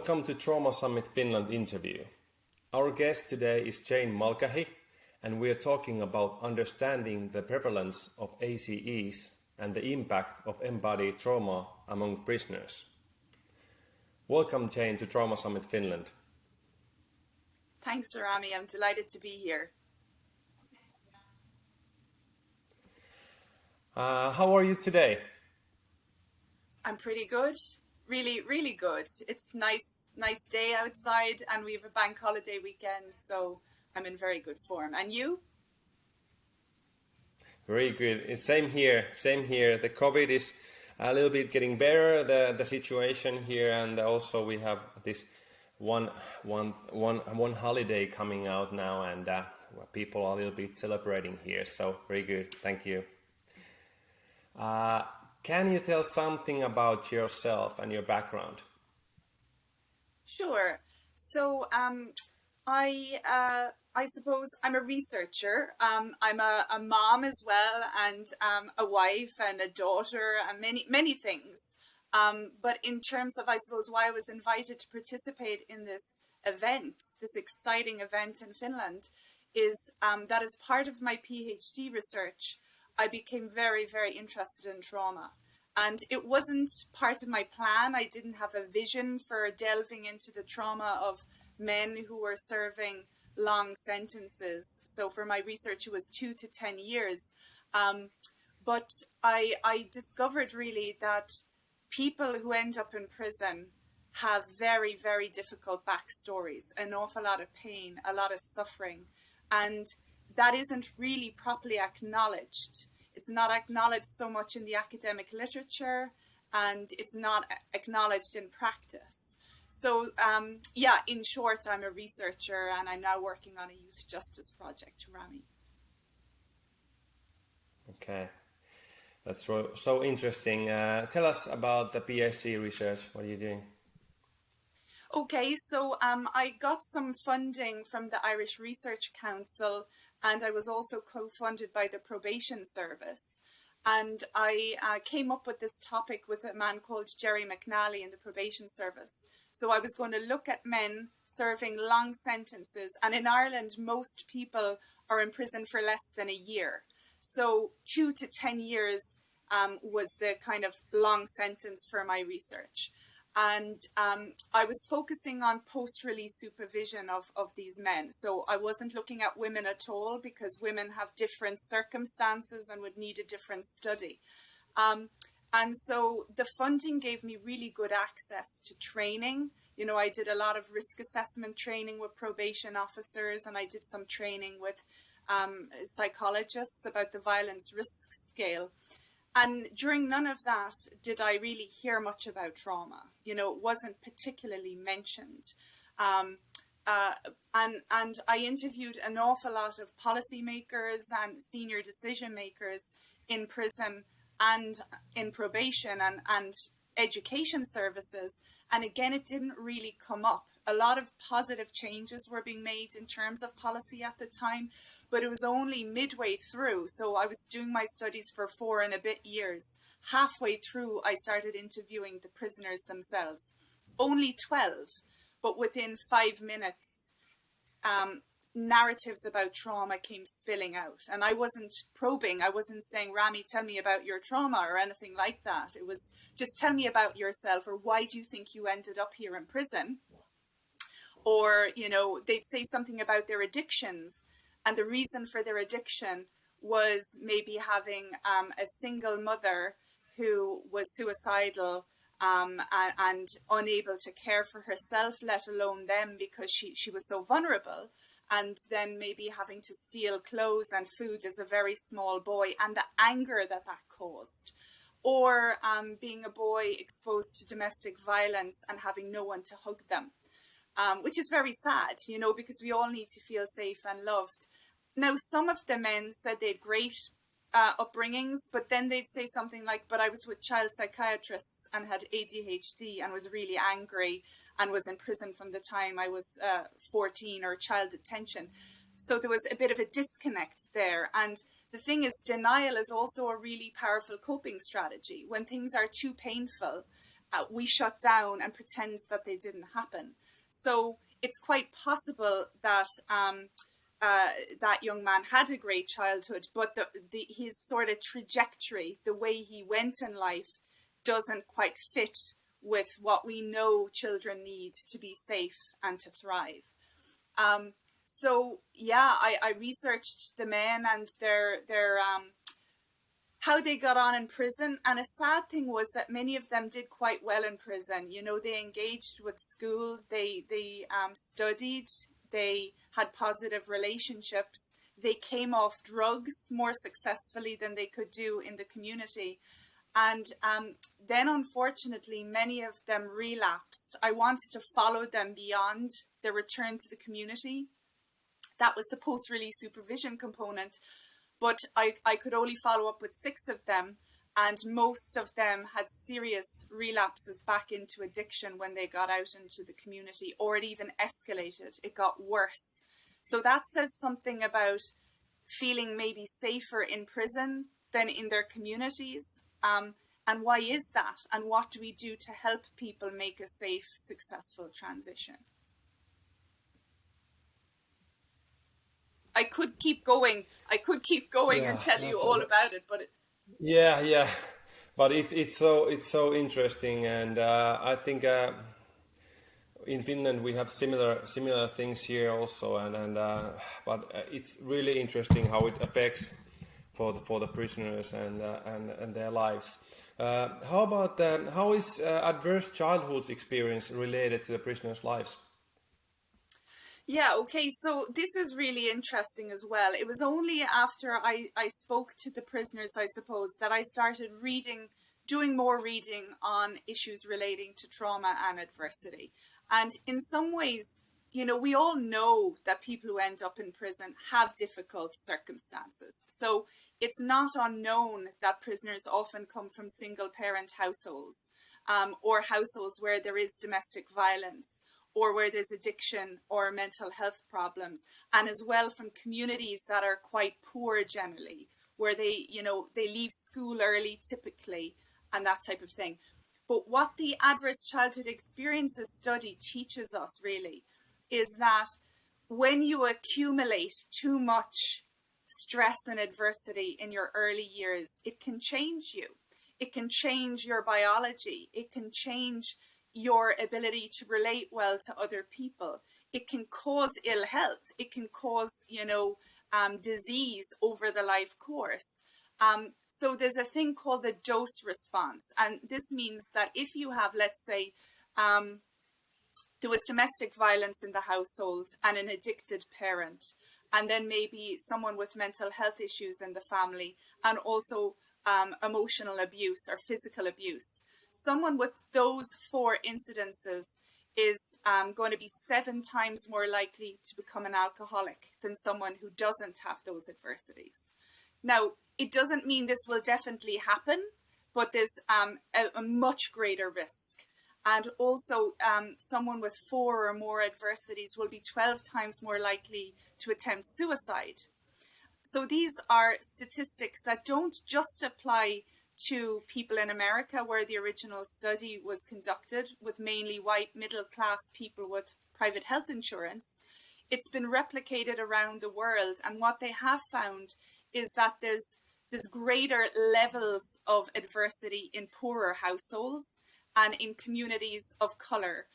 Welcome to Trauma Summit Finland interview. Our guest today is Jane Mulcahy, and we are talking about understanding the prevalence of ACEs and the impact of embodied trauma among prisoners. Welcome, Jane, to Trauma Summit Finland. Thanks, Rami. I'm delighted to be here. How are you today? I'm pretty good. Really, really good. It's nice day outside, and we have a bank holiday weekend, so I'm in very good form. And you? Very good. It's same here. The COVID is a little bit getting better, the situation here, and also we have this one holiday coming out now, and people are a little bit celebrating here. So very good. Thank you. Can you tell something about yourself and your background? Sure. So I suppose I'm a researcher. I'm a mom as well, and a wife and a daughter, and many things. But in terms of, I suppose, why I was invited to participate in this event, this exciting event in Finland, is that as part of my PhD research, I became very, very interested in trauma. And it wasn't part of my plan. I didn't have a vision for delving into the trauma of men who were serving long sentences. So for my research, it was 2 to 10 years. But I discovered really that people who end up in prison have very, very difficult backstories, an awful lot of pain, a lot of suffering. And that isn't really properly acknowledged. It's not acknowledged so much in the academic literature, and it's not acknowledged in practice. So, in short, I'm a researcher, and I'm now working on a youth justice project, Rami. Okay, that's so interesting. Tell us about the PhD research. What are you doing? Okay, so I got some funding from the Irish Research Council, and I was also co-funded by the Probation Service. And I came up with this topic with a man called Jerry McNally in the Probation Service. So I was going to look at men serving long sentences. And in Ireland, most people are in prison for less than a year. So 2 to 10 years was the kind of long sentence for my research. And I was focusing on post-release supervision of these men. So I wasn't looking at women at all, because women have different circumstances and would need a different study. And so the funding gave me really good access to training. You know, I did a lot of risk assessment training with probation officers, and I did some training with psychologists about the violence risk scale. And during none of that did I really hear much about trauma. You know, it wasn't particularly mentioned. And I interviewed an awful lot of policymakers and senior decision makers in prison and in probation and education services. And again, it didn't really come up. A lot of positive changes were being made in terms of policy at the time, but it was only midway through. So I was doing my studies for 4 and a bit years. Halfway through, I started interviewing the prisoners themselves. Only 12, but within 5 minutes, narratives about trauma came spilling out. And I wasn't probing. I wasn't saying, Rami, tell me about your trauma or anything like that. It was just, tell me about yourself, or why do you think you ended up here in prison? Or, you know, they'd say something about their addictions, and the reason for their addiction was maybe having a single mother who was suicidal and unable to care for herself, let alone them, because she was so vulnerable. And then maybe having to steal clothes and food as a very small boy, and the anger that caused. Or being a boy exposed to domestic violence and having no one to hug them. Which is very sad, you know, because we all need to feel safe and loved. Now, some of the men said they had great upbringings, but then they'd say something like, but I was with child psychiatrists and had ADHD and was really angry and was in prison from the time I was 14, or child detention. So there was a bit of a disconnect there. And the thing is, denial is also a really powerful coping strategy. When things are too painful, we shut down and pretend that they didn't happen. So it's quite possible that that young man had a great childhood, but his sort of trajectory, the way he went in life, doesn't quite fit with what we know children need to be safe and to thrive. So yeah, I researched the men and their how they got on in prison, and a sad thing was that many of them did quite well in prison. You know, they engaged with school, they studied, they had positive relationships, they came off drugs more successfully than they could do in the community. And then, unfortunately, many of them relapsed. I wanted to follow them beyond their return to the community. That was the post-release supervision component. But I could only follow up with 6 of them, and most of them had serious relapses back into addiction when they got out into the community, or it even escalated. It got worse. So that says something about feeling maybe safer in prison than in their communities. And why is that? And what do we do to help people make a safe, successful transition? I could keep going. And tell you all about it, but yeah. But it's so interesting, and I think in Finland we have similar things here also, and but it's really interesting how it affects for the prisoners and their lives. How about how is adverse childhood experience related to the prisoners' lives? Yeah, okay, so this is really interesting as well. It was only after I spoke to the prisoners, I suppose, that I started doing more reading on issues relating to trauma and adversity. And in some ways, you know, we all know that people who end up in prison have difficult circumstances. So it's not unknown that prisoners often come from single parent households, or households where there is domestic violence, or where there's addiction or mental health problems, and as well from communities that are quite poor generally, where they leave school early typically, and that type of thing. But what the Adverse Childhood Experiences study teaches us really is that when you accumulate too much stress and adversity in your early years, it can change you. It can change your biology. It can change your ability to relate well to other people. It can cause ill health. It can cause, disease over the life course. So there's a thing called the dose response. And this means that if you have, let's say, there was domestic violence in the household and an addicted parent, and then maybe someone with mental health issues in the family, and also emotional abuse or physical abuse. Someone with those 4 incidences is going to be 7 times more likely to become an alcoholic than someone who doesn't have those adversities. Now, it doesn't mean this will definitely happen, but there's a much greater risk. And also, someone with 4 or more adversities will be 12 times more likely to attempt suicide. So these are statistics that don't just apply to people in America, where the original study was conducted with mainly white middle-class people with private health insurance. It's been replicated around the world, and what they have found is that there's greater levels of adversity in poorer households and in communities of colour,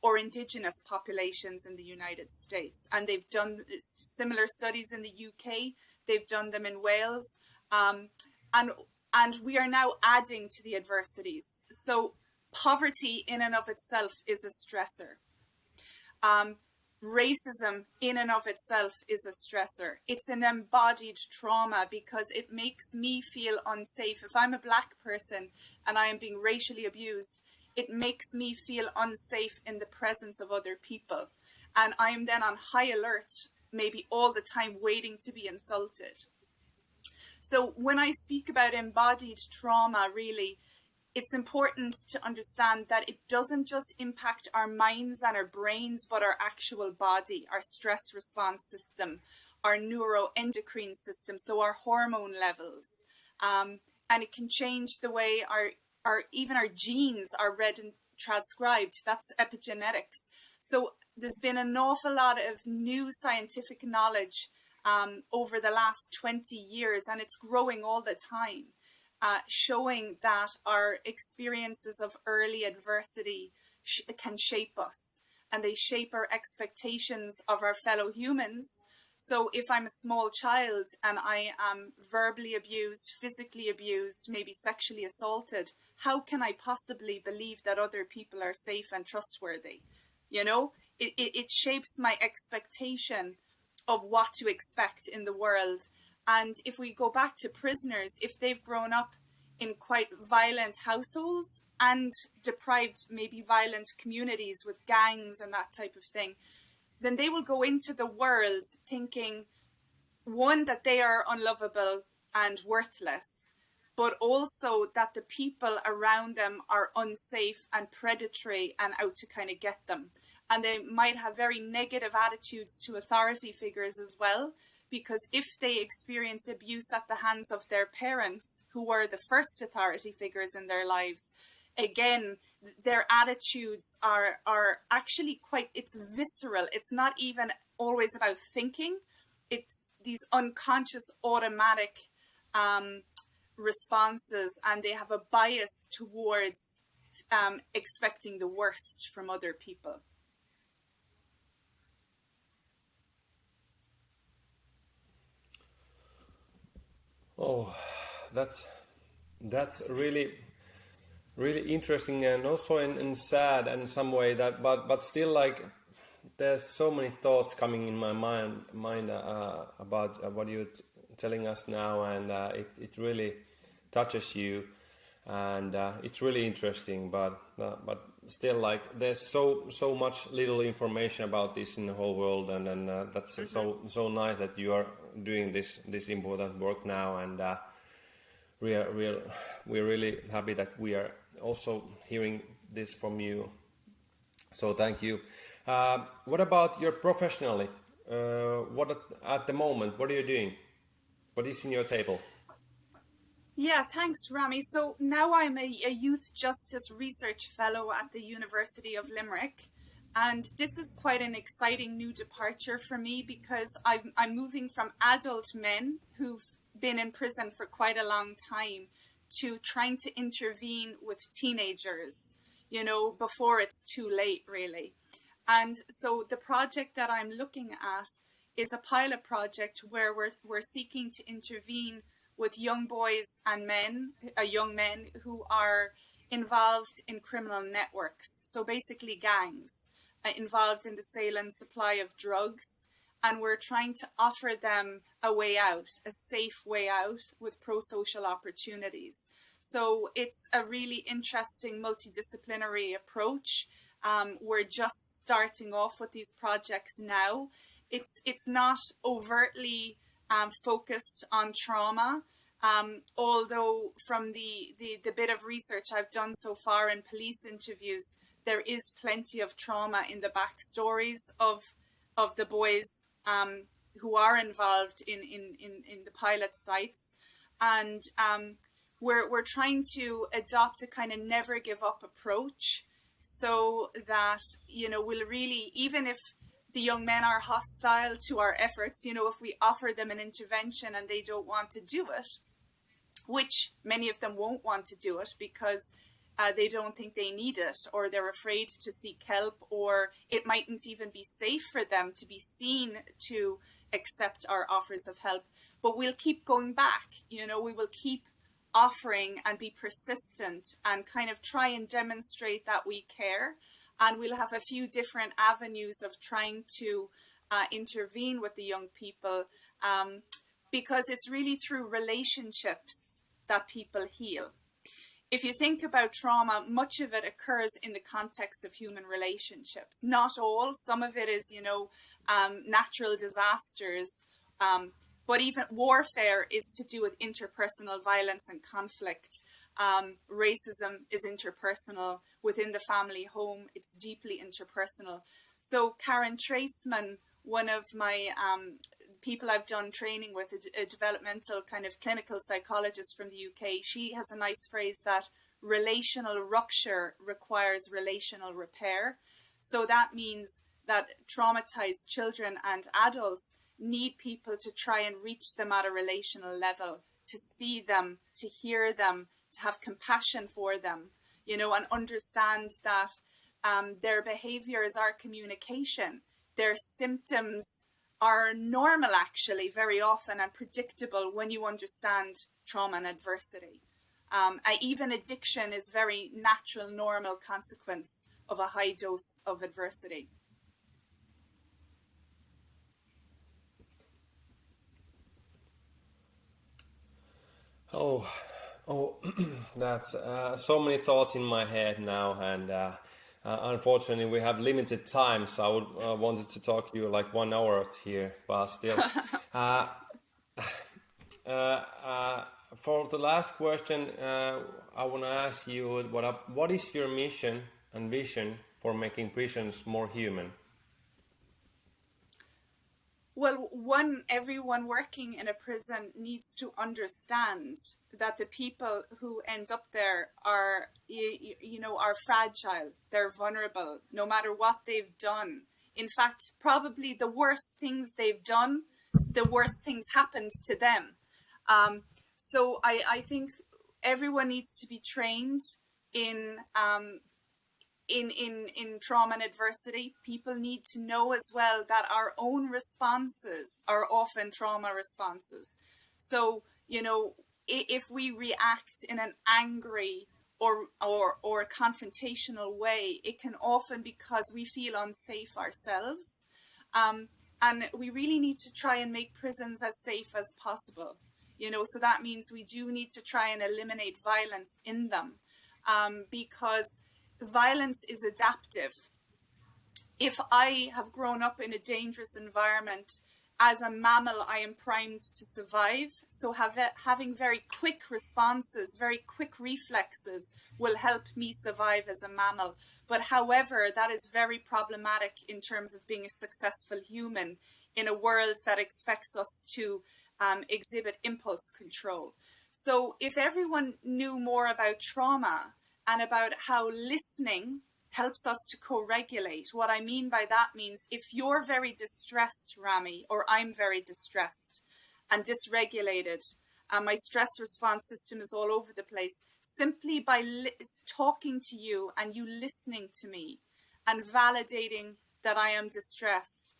or indigenous populations in the United States. And they've done similar studies in the UK, they've done them in Wales, and we are now adding to the adversities. So poverty in and of itself is a stressor. Racism in and of itself is a stressor. It's an embodied trauma because it makes me feel unsafe. If I'm a Black person and I am being racially abused, it makes me feel unsafe in the presence of other people. And I am then on high alert, maybe all the time, waiting to be insulted. So when I speak about embodied trauma, really, it's important to understand that it doesn't just impact our minds and our brains, but our actual body, our stress response system, our neuroendocrine system, so our hormone levels. And it can change the way even our genes are read and transcribed. That's epigenetics. So there's been an awful lot of new scientific knowledge over the last 20 years, and it's growing all the time, showing that our experiences of early adversity can shape us, and they shape our expectations of our fellow humans. So if I'm a small child and I am verbally abused, physically abused, maybe sexually assaulted, how can I possibly believe that other people are safe and trustworthy? You know, it shapes my expectation of what to expect in the world. And if we go back to prisoners, if they've grown up in quite violent households and deprived, maybe violent communities with gangs and that type of thing, then they will go into the world thinking, one, that they are unlovable and worthless, but also that the people around them are unsafe and predatory and out to kind of get them. And they might have very negative attitudes to authority figures as well, because if they experience abuse at the hands of their parents, who were the first authority figures in their lives, again, their attitudes are actually quite, it's visceral. It's not even always about thinking. It's these unconscious automatic responses, and they have a bias towards expecting the worst from other people. Oh, that's really interesting, and also in sad and some way that, but still, like, there's so many thoughts coming in my mind about what you're telling us now, and it really touches you, and it's really interesting, but still, like, there's so much little information about this in the whole world, and that's so nice that you are doing this important work now, and we're really happy that we are also hearing this from you. So thank you. What about your professionally? What at the moment? What are you doing? What is in your table? Yeah, thanks, Rami. So now I'm a youth justice research fellow at the University of Limerick. And this is quite an exciting new departure for me, because I'm moving from adult men who've been in prison for quite a long time to trying to intervene with teenagers, you know, before it's too late, really. And so the project that I'm looking at is a pilot project where we're seeking to intervene with young boys and young men who are involved in criminal networks. So basically gangs, involved in the sale and supply of drugs. And we're trying to offer them a way out, a safe way out with pro-social opportunities. So it's a really interesting multidisciplinary approach. We're just starting off with these projects now. It's not overtly focused on trauma, although from the bit of research I've done so far in police interviews, there is plenty of trauma in the backstories of the boys who are involved in the pilot sites. And we're trying to adopt a kind of never give up approach, so that, you know, we'll really, even if the young men are hostile to our efforts, you know, if we offer them an intervention and they don't want to do it, which many of them won't want to do it because they don't think they need it, or they're afraid to seek help, or it mightn't even be safe for them to be seen to accept our offers of help. But we'll keep going back, you know, we will keep offering and be persistent and kind of try and demonstrate that we care. And we'll have a few different avenues of trying to intervene with the young people, because it's really through relationships that people heal. If you think about trauma, much of it occurs in the context of human relationships. Not all, some of it is, you know, natural disasters, but even warfare is to do with interpersonal violence and conflict. Racism is interpersonal. Within the family home, it's deeply interpersonal. So Karen Traceman, one of my people I've done training with, a developmental kind of clinical psychologist from the UK, she has a nice phrase that relational rupture requires relational repair. So that means that traumatized children and adults need people to try and reach them at a relational level, to see them, to hear them, to have compassion for them, you know, and understand that their behaviors are communication. Their symptoms are normal, actually, very often, and predictable when you understand trauma and adversity. Even addiction is very natural, normal consequence of a high dose of adversity. Oh, that's so many thoughts in my head now, and unfortunately we have limited time, so I would wanted to talk to you like 1 hour here, but still. uh, for the last question, I want to ask you what is your mission and vision for making prisons more human? Well, everyone working in a prison needs to understand that the people who end up there are, are fragile, they're vulnerable, no matter what they've done. In fact, probably the worst things they've done, the worst things happened to them. So I think everyone needs to be trained in trauma and adversity. People need to know as well that our own responses are often trauma responses. So, if we react in an angry or confrontational way, it can often because we feel unsafe ourselves. And we really need to try and make prisons as safe as possible. So that means we do need to try and eliminate violence in them, because violence is adaptive. If I have grown up in a dangerous environment, as a mammal, I am primed to survive. So having very quick responses, very quick reflexes will help me survive as a mammal. But however, that is very problematic in terms of being a successful human in a world that expects us to exhibit impulse control. So if everyone knew more about trauma and about how listening helps us to co-regulate. What I mean by that means if you're very distressed, Rami, or I'm very distressed and dysregulated, and my stress response system is all over the place, simply by talking to you and you listening to me and validating that I am distressed,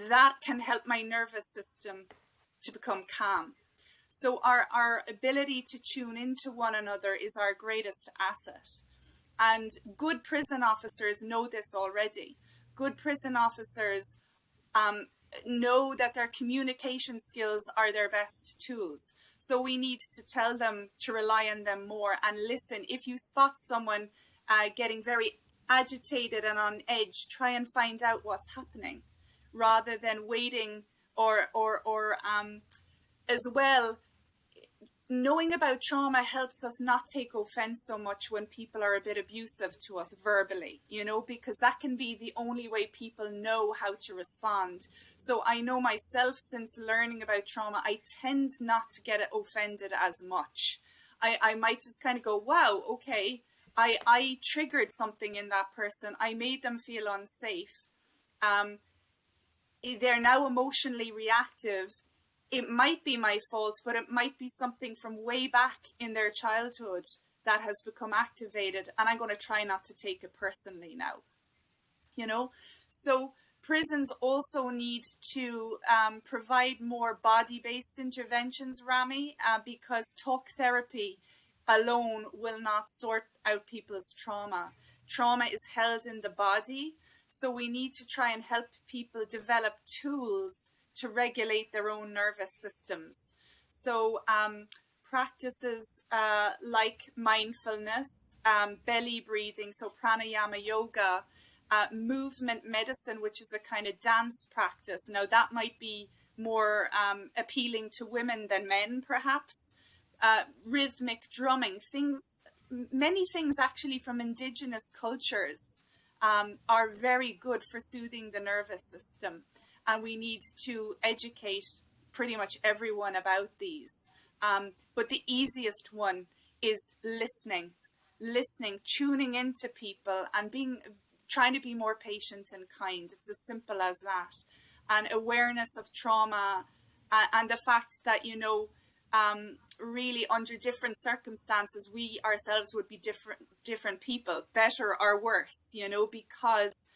that can help my nervous system to become calm. So our ability to tune into one another is our greatest asset. And good prison officers know this already. Good prison officers know that their communication skills are their best tools. So we need to tell them to rely on them more and listen. If you spot someone getting very agitated and on edge, try and find out what's happening rather than waiting or as well. Knowing about trauma helps us not take offense so much when people are a bit abusive to us verbally, because that can be the only way people know how to respond. So I know myself, since learning about trauma, I tend not to get offended as much. I might just kind of go, wow, okay, I triggered something in that person. I made them feel unsafe. They're now emotionally reactive. It might be my fault, but it might be something from way back in their childhood that has become activated, and I'm going to try not to take it personally now. So prisons also need to provide more body-based interventions, Rami, because talk therapy alone will not sort out people's trauma. Trauma is held in the body, so we need to try and help people develop tools to regulate their own nervous systems. So practices like mindfulness, belly breathing, so pranayama yoga, movement medicine, which is a kind of dance practice. Now that might be more appealing to women than men, perhaps. Rhythmic drumming, many things actually from indigenous cultures are very good for soothing the nervous system. And we need to educate pretty much everyone about these. But the easiest one is listening. listening, tuning into people, and trying to be more patient and kind. It's as simple as that. And awareness of trauma, and the fact that, you know, really under different circumstances, we ourselves would be different people, better or worse, you know, because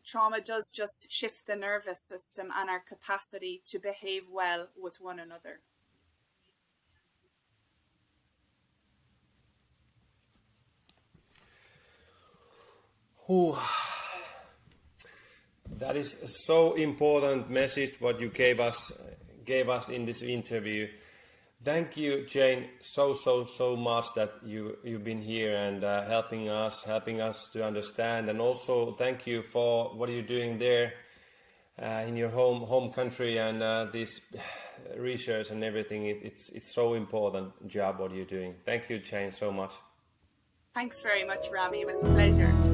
trauma does just shift the nervous system and our capacity to behave well with one another. Ooh. That is a so important message what you gave us in this interview. Thank you, Jane, so much that you've been here and helping us to understand, and also thank you for what you're doing there in your home country, and this research and everything. It's so important job what you're doing. Thank you, Jane, so much. Thanks very much, Rami. It was a pleasure.